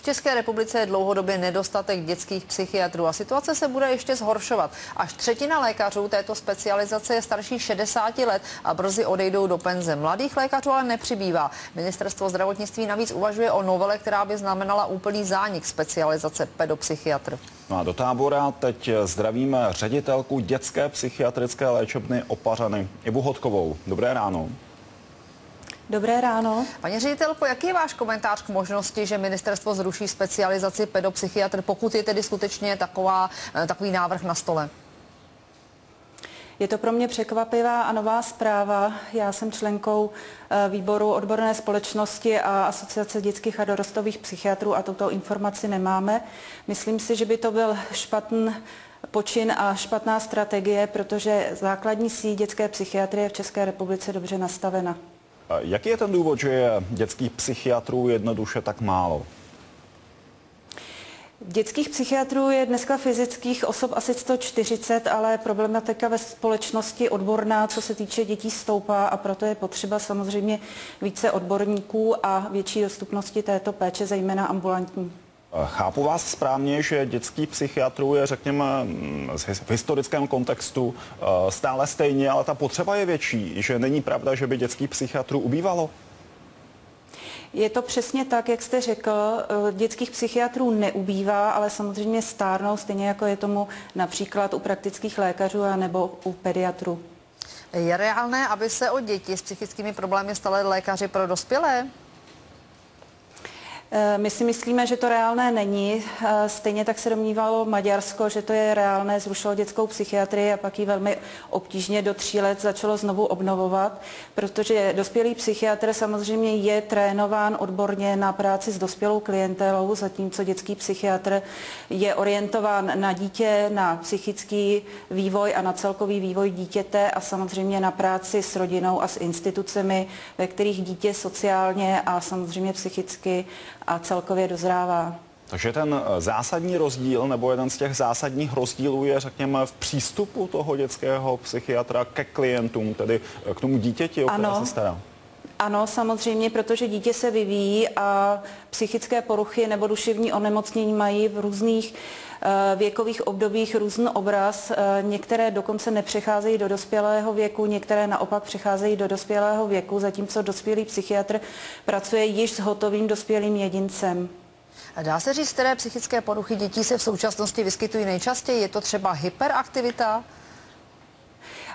V České republice je dlouhodobě nedostatek dětských psychiatrů a situace se bude ještě zhoršovat. Až třetina lékařů této specializace je starší 60 let a brzy odejdou do penze. Mladých lékařů ale nepřibývá. Ministerstvo zdravotnictví navíc uvažuje o novele, která by znamenala úplný zánik specializace pedopsychiatr. No a do Tábora teď zdravíme ředitelku dětské psychiatrické léčebny Opařany, Ivu Hodkovou. Dobré ráno. Dobré ráno. Paní ředitelko, jaký je váš komentář k možnosti, že ministerstvo zruší specializaci pedopsychiatr, pokud je tedy skutečně takový návrh na stole? Je to pro mě překvapivá a nová zpráva. Já jsem členkou výboru odborné společnosti a Asociace dětských a dorostových psychiatrů a tuto informaci nemáme. Myslím si, že by to byl špatný počin a špatná strategie, protože základní síť dětské psychiatrie v České republice dobře nastavena. Jaký je ten důvod, že je dětských psychiatrů jednoduše tak málo? Dětských psychiatrů je dneska fyzických osob asi 140, ale problematika ve společnosti odborná, co se týče dětí, stoupá a proto je potřeba samozřejmě více odborníků a větší dostupnosti této péče, zejména ambulantní. Chápu vás správně, že dětských psychiatrů je, řekněme, v historickém kontextu stále stejně, ale ta potřeba je větší, že není pravda, že by dětských psychiatrů ubývalo? Je to přesně tak, jak jste řekl. Dětských psychiatrů neubývá, ale samozřejmě stárnou, stejně jako je tomu například u praktických lékařů a nebo u pediatrů. Je reálné, aby se o děti s psychickými problémy stali lékaři pro dospělé? My si myslíme, že to reálné není. Stejně tak se domnívalo Maďarsko, že to je reálné, zrušilo dětskou psychiatrii a pak ji velmi obtížně do 3 let začalo znovu obnovovat, protože dospělý psychiatr samozřejmě je trénován odborně na práci s dospělou klientelou, zatímco dětský psychiatr je orientován na dítě, na psychický vývoj a na celkový vývoj dítěte a samozřejmě na práci s rodinou a s institucemi, ve kterých dítě sociálně a samozřejmě psychicky a celkově dozrává. Takže ten zásadní rozdíl, nebo jeden z těch zásadních rozdílů je, řekněme, v přístupu toho dětského psychiatra ke klientům, tedy k tomu dítěti, o které se stará. Ano, samozřejmě, protože dítě se vyvíjí a psychické poruchy nebo duševní onemocnění mají v různých věkových obdobích různý obraz. Některé dokonce nepřecházejí do dospělého věku, některé naopak přecházejí do dospělého věku, zatímco dospělý psychiatr pracuje již s hotovým dospělým jedincem. A dá se říct, které psychické poruchy dětí se v současnosti vyskytují nejčastěji? Je to třeba hyperaktivita?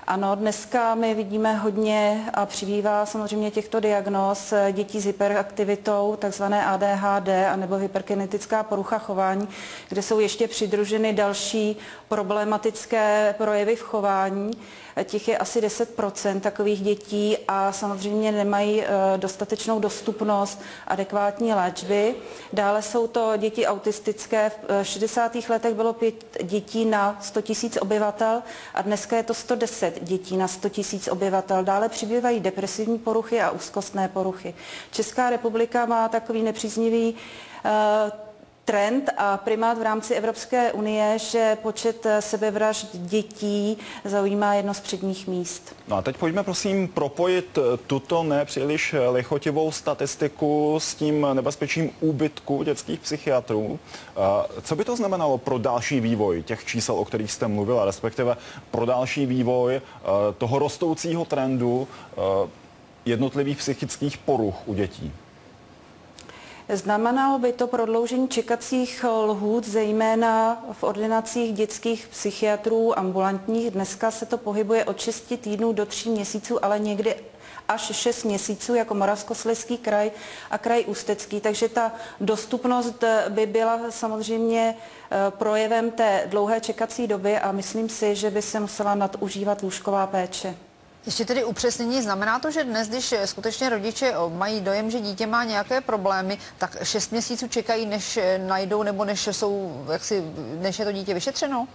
Ano, dneska my vidíme hodně a přibývá samozřejmě těchto diagnóz dětí s hyperaktivitou, takzvané ADHD, anebo hyperkinetická porucha chování, kde jsou ještě přidruženy další problematické projevy v chování. Těch je asi 10% takových dětí a samozřejmě nemají dostatečnou dostupnost adekvátní léčby. Dále jsou to děti autistické. V 60. letech bylo 5 dětí na 100 000 obyvatel a dneska je to 110 dětí na 100 000 obyvatel. Dále přibývají depresivní poruchy a úzkostné poruchy. Česká republika má takový nepříznivý trend a primát v rámci Evropské unie, že počet sebevražd dětí zaujímá jedno z předních míst. No a teď pojďme prosím propojit tuto nepříliš lichotivou statistiku s tím nebezpečím úbytku dětských psychiatrů. Co by to znamenalo pro další vývoj těch čísel, o kterých jste mluvila, respektive pro další vývoj toho rostoucího trendu jednotlivých psychických poruch u dětí? Znamenalo by to prodloužení čekacích lhůt, zejména v ordinacích dětských psychiatrů ambulantních. Dneska se to pohybuje od 6 týdnů do 3 měsíců, ale někdy až 6 měsíců, jako Moravskoslezský kraj a kraj Ústecký. Takže ta dostupnost by byla samozřejmě projevem té dlouhé čekací doby a myslím si, že by se musela nadužívat lůžková péče. Ještě tedy upřesnění, znamená to, že dnes, když skutečně rodiče mají dojem, že dítě má nějaké problémy, tak 6 měsíců čekají, než najdou nebo než je to dítě vyšetřeno?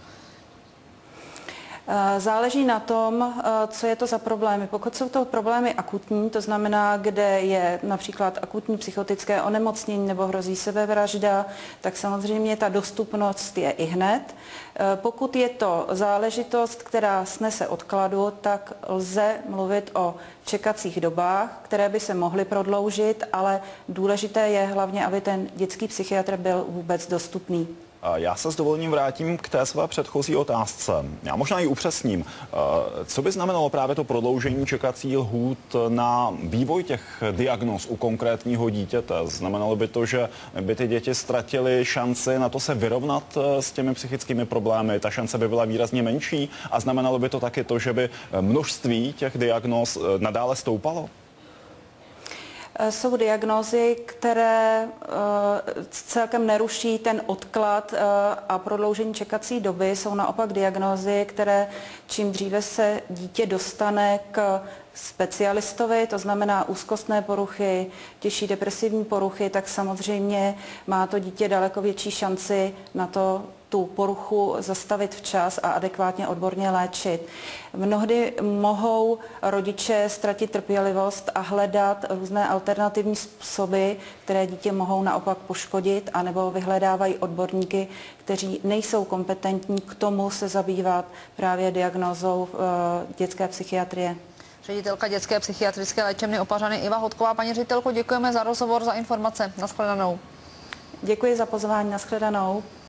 Záleží na tom, co je to za problémy. Pokud jsou to problémy akutní, to znamená, kde je například akutní psychotické onemocnění nebo hrozí sebevražda, tak samozřejmě ta dostupnost je ihned. Pokud je to záležitost, která snese odkladu, tak lze mluvit o čekacích dobách, které by se mohly prodloužit, ale důležité je hlavně, aby ten dětský psychiatr byl vůbec dostupný. Já se s dovolením vrátím k té své předchozí otázce. Já možná ji upřesním. Co by znamenalo právě to prodloužení čekací lhůt na vývoj těch diagnóz u konkrétního dítěte? Znamenalo by to, že by ty děti ztratily šanci na to se vyrovnat s těmi psychickými problémy? Ta šance by byla výrazně menší a znamenalo by to taky to, že by množství těch diagnóz nadále stoupalo? Jsou diagnózy, které celkem neruší ten odklad a prodloužení čekací doby. Jsou naopak diagnózy, které čím dříve se dítě dostane k specialistovi, to znamená úzkostné poruchy, těžší depresivní poruchy, tak samozřejmě má to dítě daleko větší šanci na to, tu poruchu zastavit včas a adekvátně odborně léčit. Mnohdy mohou rodiče ztratit trpělivost a hledat různé alternativní způsoby, které dítě mohou naopak poškodit, anebo vyhledávají odborníky, kteří nejsou kompetentní k tomu se zabývat právě diagnózou dětské psychiatrie. Ředitelka dětské psychiatrické léčebny Opařany Iva Hodková. Paní ředitelko, děkujeme za rozhovor, za informace. Nashledanou. Děkuji za pozvání. Nashledanou.